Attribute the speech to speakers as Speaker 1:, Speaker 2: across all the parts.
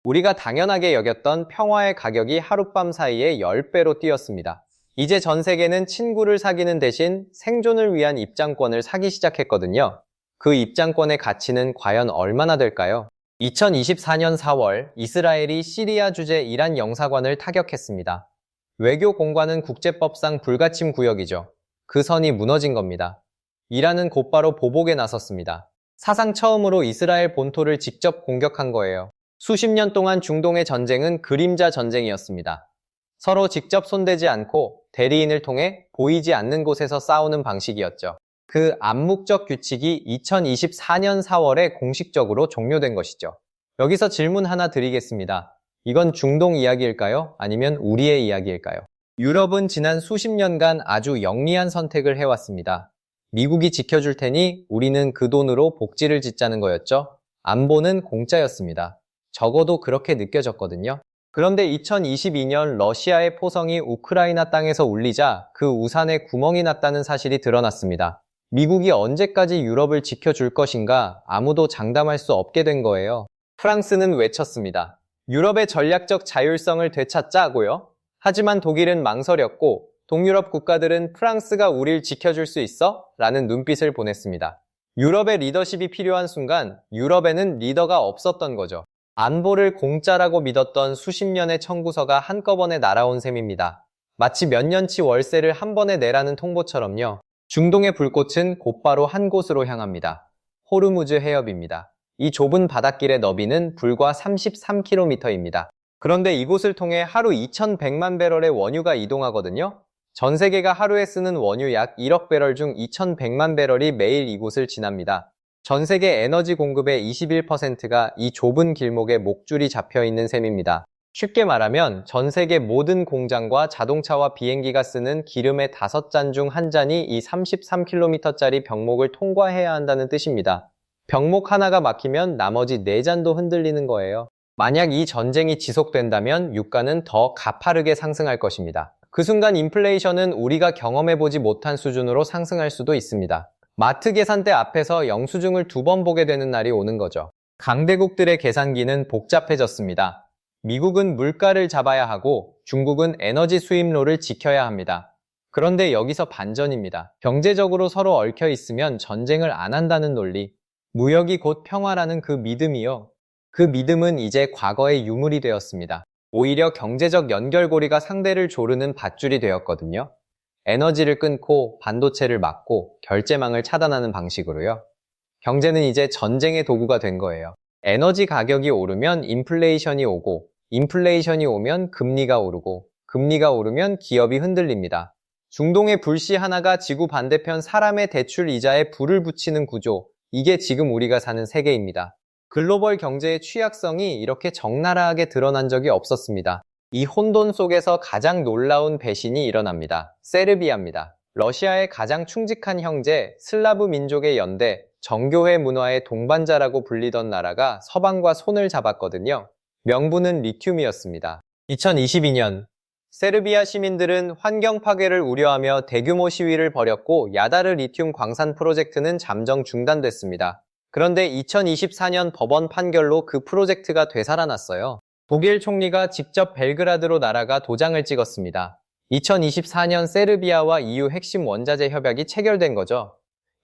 Speaker 1: 우리가 당연하게 여겼던 평화의 가격이 하룻밤 사이에 10배로 뛰었습니다. 이제 전 세계는 친구를 사귀는 대신 생존을 위한 입장권을 사기 시작했거든요. 그 입장권의 가치는 과연 얼마나 될까요? 2024년 4월 이스라엘이 시리아 주재 이란 영사관을 타격했습니다. 외교 공간은 국제법상 불가침 구역이죠. 그 선이 무너진 겁니다. 이란은 곧바로 보복에 나섰습니다. 사상 처음으로 이스라엘 본토를 직접 공격한 거예요. 수십 년 동안 중동의 전쟁은 그림자 전쟁이었습니다. 서로 직접 손대지 않고 대리인을 통해 보이지 않는 곳에서 싸우는 방식이었죠. 그 암묵적 규칙이 2024년 4월에 공식적으로 종료된 것이죠. 여기서 질문 하나 드리겠습니다. 이건 중동 이야기일까요? 아니면 우리의 이야기일까요? 유럽은 지난 수십 년간 아주 영리한 선택을 해왔습니다. 미국이 지켜줄 테니 우리는 그 돈으로 복지를 짓자는 거였죠. 안보는 공짜였습니다. 적어도 그렇게 느껴졌거든요. 그런데 2022년 러시아의 포성이 우크라이나 땅에서 울리자 그 우산에 구멍이 났다는 사실이 드러났습니다. 미국이 언제까지 유럽을 지켜줄 것인가 아무도 장담할 수 없게 된 거예요. 프랑스는 외쳤습니다. 유럽의 전략적 자율성을 되찾자고요. 하지만 독일은 망설였고 동유럽 국가들은 프랑스가 우릴 지켜줄 수 있어? 라는 눈빛을 보냈습니다. 유럽의 리더십이 필요한 순간 유럽에는 리더가 없었던 거죠. 안보를 공짜라고 믿었던 수십 년의 청구서가 한꺼번에 날아온 셈입니다. 마치 몇 년치 월세를 한 번에 내라는 통보처럼요. 중동의 불꽃은 곧바로 한 곳으로 향합니다. 호르무즈 해협입니다. 이 좁은 바닷길의 너비는 불과 33km입니다. 그런데 이곳을 통해 하루 2,100만 배럴의 원유가 이동하거든요. 전 세계가 하루에 쓰는 원유 약 1억 배럴 중 2,100만 배럴이 매일 이곳을 지납니다. 전 세계 에너지 공급의 21%가 이 좁은 길목에 목줄이 잡혀 있는 셈입니다. 쉽게 말하면 전 세계 모든 공장과 자동차와 비행기가 쓰는 기름의 5잔 중 한 잔이 이 33km짜리 병목을 통과해야 한다는 뜻입니다. 병목 하나가 막히면 나머지 4잔도 흔들리는 거예요. 만약 이 전쟁이 지속된다면 유가는 더 가파르게 상승할 것입니다. 그 순간 인플레이션은 우리가 경험해보지 못한 수준으로 상승할 수도 있습니다. 마트 계산대 앞에서 영수증을 2번 보게 되는 날이 오는 거죠. 강대국들의 계산기는 복잡해졌습니다. 미국은 물가를 잡아야 하고 중국은 에너지 수입로를 지켜야 합니다. 그런데 여기서 반전입니다. 경제적으로 서로 얽혀 있으면 전쟁을 안 한다는 논리, 무역이 곧 평화라는 그 믿음이요. 그 믿음은 이제 과거의 유물이 되었습니다. 오히려 경제적 연결고리가 상대를 조르는 밧줄이 되었거든요. 에너지를 끊고 반도체를 막고 결제망을 차단하는 방식으로요. 경제는 이제 전쟁의 도구가 된 거예요. 에너지 가격이 오르면 인플레이션이 오고, 인플레이션이 오면 금리가 오르고, 금리가 오르면 기업이 흔들립니다. 중동의 불씨 하나가 지구 반대편 사람의 대출 이자에 불을 붙이는 구조, 이게 지금 우리가 사는 세계입니다. 글로벌 경제의 취약성이 이렇게 적나라하게 드러난 적이 없었습니다. 이 혼돈 속에서 가장 놀라운 배신이 일어납니다. 세르비아입니다. 러시아의 가장 충직한 형제, 슬라브 민족의 연대, 정교회 문화의 동반자라고 불리던 나라가 서방과 손을 잡았거든요. 명분은 리튬이었습니다. 2022년, 세르비아 시민들은 환경 파괴를 우려하며 대규모 시위를 벌였고 야다르 리튬 광산 프로젝트는 잠정 중단됐습니다. 그런데 2024년 법원 판결로 그 프로젝트가 되살아났어요. 독일 총리가 직접 벨그라드로 날아가 도장을 찍었습니다. 2024년 세르비아와 EU 핵심 원자재 협약이 체결된 거죠.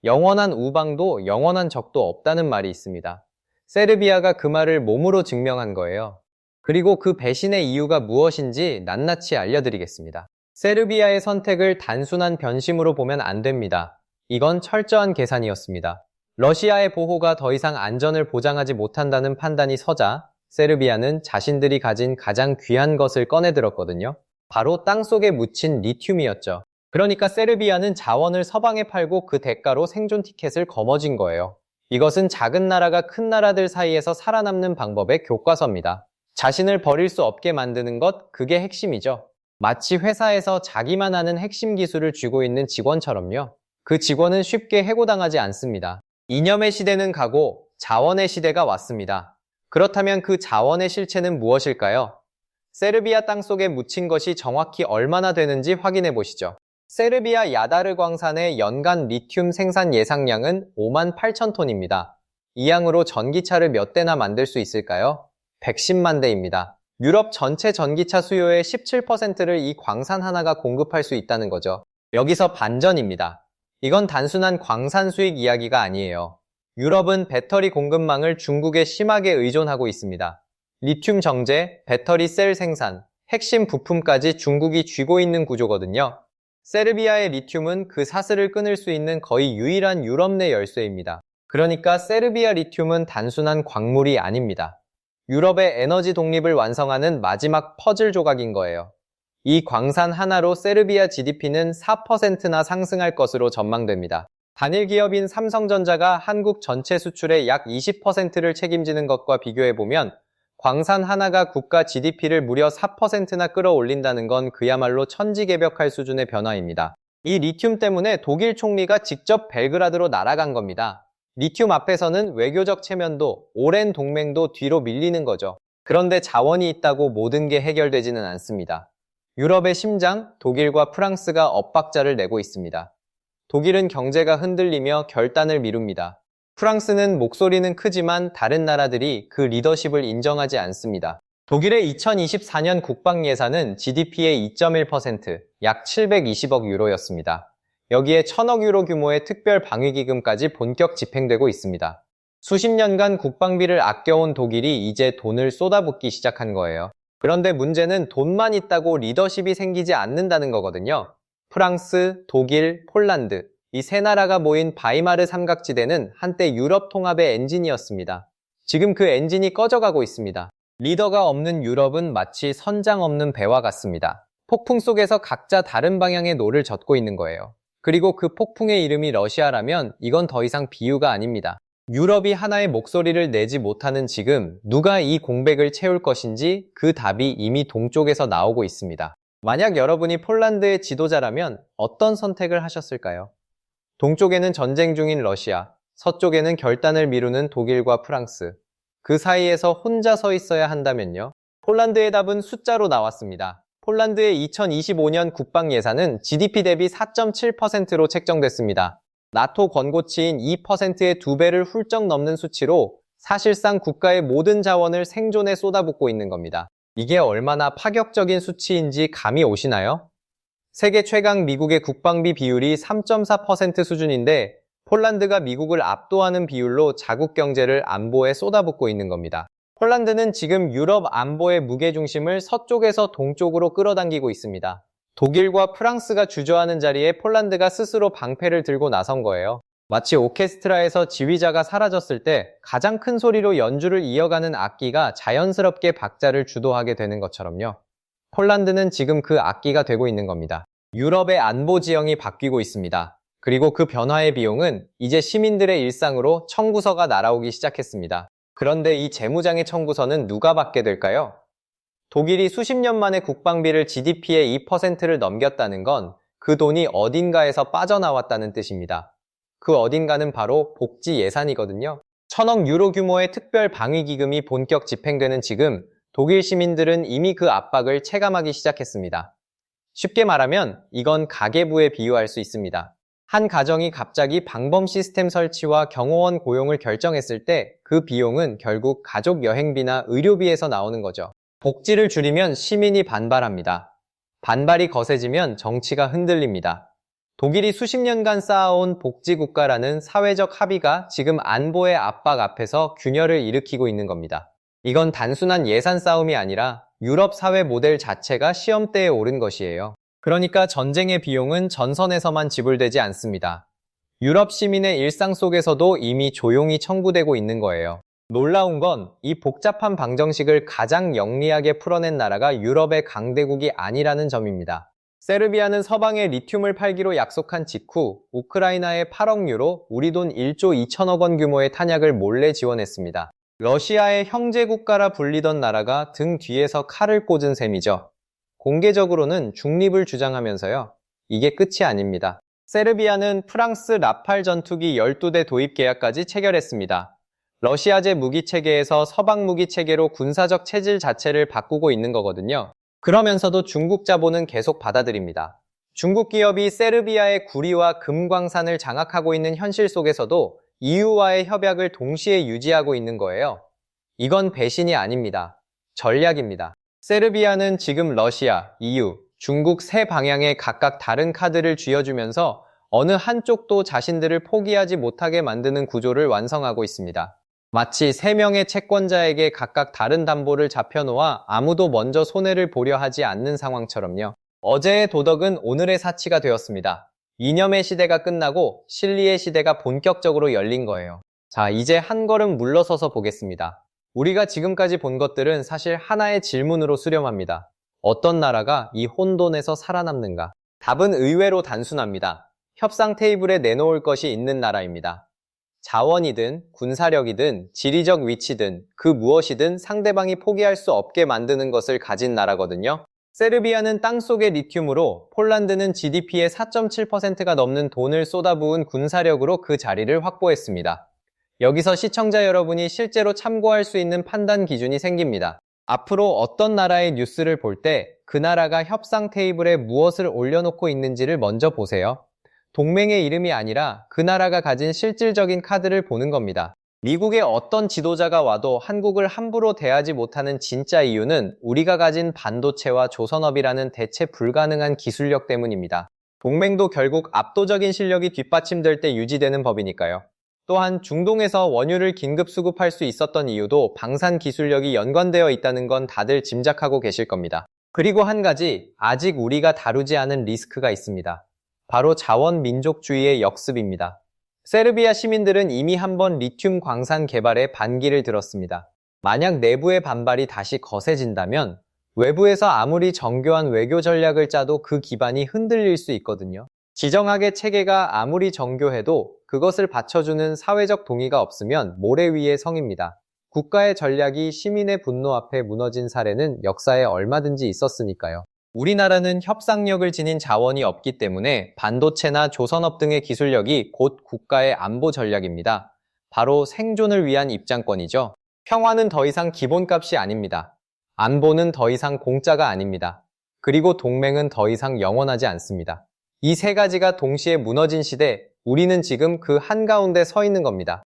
Speaker 1: 영원한 우방도 영원한 적도 없다는 말이 있습니다. 세르비아가 그 말을 몸으로 증명한 거예요. 그리고 그 배신의 이유가 무엇인지 낱낱이 알려드리겠습니다. 세르비아의 선택을 단순한 변심으로 보면 안 됩니다. 이건 철저한 계산이었습니다. 러시아의 보호가 더 이상 안전을 보장하지 못한다는 판단이 서자 세르비아는 자신들이 가진 가장 귀한 것을 꺼내들었거든요. 바로 땅속에 묻힌 리튬이었죠. 그러니까 세르비아는 자원을 서방에 팔고 그 대가로 생존 티켓을 거머쥔 거예요. 이것은 작은 나라가 큰 나라들 사이에서 살아남는 방법의 교과서입니다. 자신을 버릴 수 없게 만드는 것, 그게 핵심이죠. 마치 회사에서 자기만 아는 핵심 기술을 쥐고 있는 직원처럼요. 그 직원은 쉽게 해고당하지 않습니다. 이념의 시대는 가고 자원의 시대가 왔습니다. 그렇다면 그 자원의 실체는 무엇일까요? 세르비아 땅속에 묻힌 것이 정확히 얼마나 되는지 확인해 보시죠. 세르비아 야다르 광산의 연간 리튬 생산 예상량은 58,000톤입니다. 이 양으로 전기차를 몇 대나 만들 수 있을까요? 110만 대입니다. 유럽 전체 전기차 수요의 17%를 이 광산 하나가 공급할 수 있다는 거죠. 여기서 반전입니다. 이건 단순한 광산 수익 이야기가 아니에요. 유럽은 배터리 공급망을 중국에 심하게 의존하고 있습니다. 리튬 정제, 배터리 셀 생산, 핵심 부품까지 중국이 쥐고 있는 구조거든요. 세르비아의 리튬은 그 사슬을 끊을 수 있는 거의 유일한 유럽 내 열쇠입니다. 그러니까 세르비아 리튬은 단순한 광물이 아닙니다. 유럽의 에너지 독립을 완성하는 마지막 퍼즐 조각인 거예요. 이 광산 하나로 세르비아 GDP는 4%나 상승할 것으로 전망됩니다. 단일 기업인 삼성전자가 한국 전체 수출의 약 20%를 책임지는 것과 비교해보면 광산 하나가 국가 GDP를 무려 4%나 끌어올린다는 건 그야말로 천지개벽할 수준의 변화입니다. 이 리튬 때문에 독일 총리가 직접 벨그라드로 날아간 겁니다. 리튬 앞에서는 외교적 체면도 오랜 동맹도 뒤로 밀리는 거죠. 그런데 자원이 있다고 모든 게 해결되지는 않습니다. 유럽의 심장, 독일과 프랑스가 엇박자를 내고 있습니다. 독일은 경제가 흔들리며 결단을 미룹니다. 프랑스는 목소리는 크지만 다른 나라들이 그 리더십을 인정하지 않습니다. 독일의 2024년 국방 예산은 GDP의 2.1%, 약 720억 유로였습니다. 여기에 1000억 유로 규모의 특별 방위기금까지 본격 집행되고 있습니다. 수십 년간 국방비를 아껴온 독일이 이제 돈을 쏟아붓기 시작한 거예요. 그런데 문제는 돈만 있다고 리더십이 생기지 않는다는 거거든요. 프랑스, 독일, 폴란드, 이 세 나라가 모인 바이마르 삼각지대는 한때 유럽 통합의 엔진이었습니다. 지금 그 엔진이 꺼져가고 있습니다. 리더가 없는 유럽은 마치 선장 없는 배와 같습니다. 폭풍 속에서 각자 다른 방향의 노를 젓고 있는 거예요. 그리고 그 폭풍의 이름이 러시아라면 이건 더 이상 비유가 아닙니다. 유럽이 하나의 목소리를 내지 못하는 지금 누가 이 공백을 채울 것인지 그 답이 이미 동쪽에서 나오고 있습니다. 만약 여러분이 폴란드의 지도자라면 어떤 선택을 하셨을까요? 동쪽에는 전쟁 중인 러시아, 서쪽에는 결단을 미루는 독일과 프랑스. 그 사이에서 혼자 서 있어야 한다면요? 폴란드의 답은 숫자로 나왔습니다. 폴란드의 2025년 국방 예산은 GDP 대비 4.7%로 책정됐습니다. 나토 권고치인 2%의 2배를 훌쩍 넘는 수치로 사실상 국가의 모든 자원을 생존에 쏟아붓고 있는 겁니다. 이게 얼마나 파격적인 수치인지 감이 오시나요? 세계 최강 미국의 국방비 비율이 3.4% 수준인데 폴란드가 미국을 압도하는 비율로 자국 경제를 안보에 쏟아붓고 있는 겁니다. 폴란드는 지금 유럽 안보의 무게중심을 서쪽에서 동쪽으로 끌어당기고 있습니다. 독일과 프랑스가 주저하는 자리에 폴란드가 스스로 방패를 들고 나선 거예요. 마치 오케스트라에서 지휘자가 사라졌을 때 가장 큰 소리로 연주를 이어가는 악기가 자연스럽게 박자를 주도하게 되는 것처럼요. 폴란드는 지금 그 악기가 되고 있는 겁니다. 유럽의 안보 지형이 바뀌고 있습니다. 그리고 그 변화의 비용은 이제 시민들의 일상으로 청구서가 날아오기 시작했습니다. 그런데 이 재무장의 청구서는 누가 받게 될까요? 독일이 수십 년 만에 국방비를 GDP의 2%를 넘겼다는 건 그 돈이 어딘가에서 빠져나왔다는 뜻입니다. 그 어딘가는 바로 복지 예산이거든요. 1000억 유로 규모의 특별 방위기금이 본격 집행되는 지금 독일 시민들은 이미 그 압박을 체감하기 시작했습니다. 쉽게 말하면 이건 가계부에 비유할 수 있습니다. 한 가정이 갑자기 방범 시스템 설치와 경호원 고용을 결정했을 때 그 비용은 결국 가족 여행비나 의료비에서 나오는 거죠. 복지를 줄이면 시민이 반발합니다. 반발이 거세지면 정치가 흔들립니다. 독일이 수십 년간 쌓아온 복지국가라는 사회적 합의가 지금 안보의 압박 앞에서 균열을 일으키고 있는 겁니다. 이건 단순한 예산 싸움이 아니라 유럽 사회 모델 자체가 시험대에 오른 것이에요. 그러니까 전쟁의 비용은 전선에서만 지불되지 않습니다. 유럽 시민의 일상 속에서도 이미 조용히 청구되고 있는 거예요. 놀라운 건 이 복잡한 방정식을 가장 영리하게 풀어낸 나라가 유럽의 강대국이 아니라는 점입니다. 세르비아는 서방에 리튬을 팔기로 약속한 직후 우크라이나에 8억 유로, 우리 돈 1조 2천억 원 규모의 탄약을 몰래 지원했습니다. 러시아의 형제국가라 불리던 나라가 등 뒤에서 칼을 꽂은 셈이죠. 공개적으로는 중립을 주장하면서요. 이게 끝이 아닙니다. 세르비아는 프랑스 라팔 전투기 12대 도입 계약까지 체결했습니다. 러시아제 무기 체계에서 서방 무기 체계로 군사적 체질 자체를 바꾸고 있는 거거든요. 그러면서도 중국 자본은 계속 받아들입니다. 중국 기업이 세르비아의 구리와 금광산을 장악하고 있는 현실 속에서도 EU와의 협약을 동시에 유지하고 있는 거예요. 이건 배신이 아닙니다. 전략입니다. 세르비아는 지금 러시아, EU, 중국 세 방향에 각각 다른 카드를 쥐어주면서 어느 한쪽도 자신들을 포기하지 못하게 만드는 구조를 완성하고 있습니다. 마치 세 명의 채권자에게 각각 다른 담보를 잡혀놓아 아무도 먼저 손해를 보려 하지 않는 상황처럼요. 어제의 도덕은 오늘의 사치가 되었습니다. 이념의 시대가 끝나고 실리의 시대가 본격적으로 열린 거예요. 자, 이제 한 걸음 물러서서 보겠습니다. 우리가 지금까지 본 것들은 사실 하나의 질문으로 수렴합니다. 어떤 나라가 이 혼돈에서 살아남는가? 답은 의외로 단순합니다. 협상 테이블에 내놓을 것이 있는 나라입니다. 자원이든 군사력이든 지리적 위치든 그 무엇이든 상대방이 포기할 수 없게 만드는 것을 가진 나라거든요. 세르비아는 땅속의 리튬으로, 폴란드는 GDP의 4.7%가 넘는 돈을 쏟아부은 군사력으로 그 자리를 확보했습니다. 여기서 시청자 여러분이 실제로 참고할 수 있는 판단 기준이 생깁니다. 앞으로 어떤 나라의 뉴스를 볼 때 그 나라가 협상 테이블에 무엇을 올려놓고 있는지를 먼저 보세요. 동맹의 이름이 아니라 그 나라가 가진 실질적인 카드를 보는 겁니다. 미국의 어떤 지도자가 와도 한국을 함부로 대하지 못하는 진짜 이유는 우리가 가진 반도체와 조선업이라는 대체 불가능한 기술력 때문입니다. 동맹도 결국 압도적인 실력이 뒷받침될 때 유지되는 법이니까요. 또한 중동에서 원유를 긴급 수급할 수 있었던 이유도 방산 기술력이 연관되어 있다는 건 다들 짐작하고 계실 겁니다. 그리고 한 가지, 아직 우리가 다루지 않은 리스크가 있습니다. 바로 자원 민족주의의 역습입니다. 세르비아 시민들은 이미 한번 리튬 광산 개발에 반기를 들었습니다. 만약 내부의 반발이 다시 거세진다면 외부에서 아무리 정교한 외교 전략을 짜도 그 기반이 흔들릴 수 있거든요. 지정학의 체계가 아무리 정교해도 그것을 받쳐주는 사회적 동의가 없으면 모래 위의 성입니다. 국가의 전략이 시민의 분노 앞에 무너진 사례는 역사에 얼마든지 있었으니까요. 우리나라는 협상력을 지닌 자원이 없기 때문에 반도체나 조선업 등의 기술력이 곧 국가의 안보 전략입니다. 바로 생존을 위한 입장권이죠. 평화는 더 이상 기본값이 아닙니다. 안보는 더 이상 공짜가 아닙니다. 그리고 동맹은 더 이상 영원하지 않습니다. 이 세 가지가 동시에 무너진 시대, 우리는 지금 그 한가운데 서 있는 겁니다.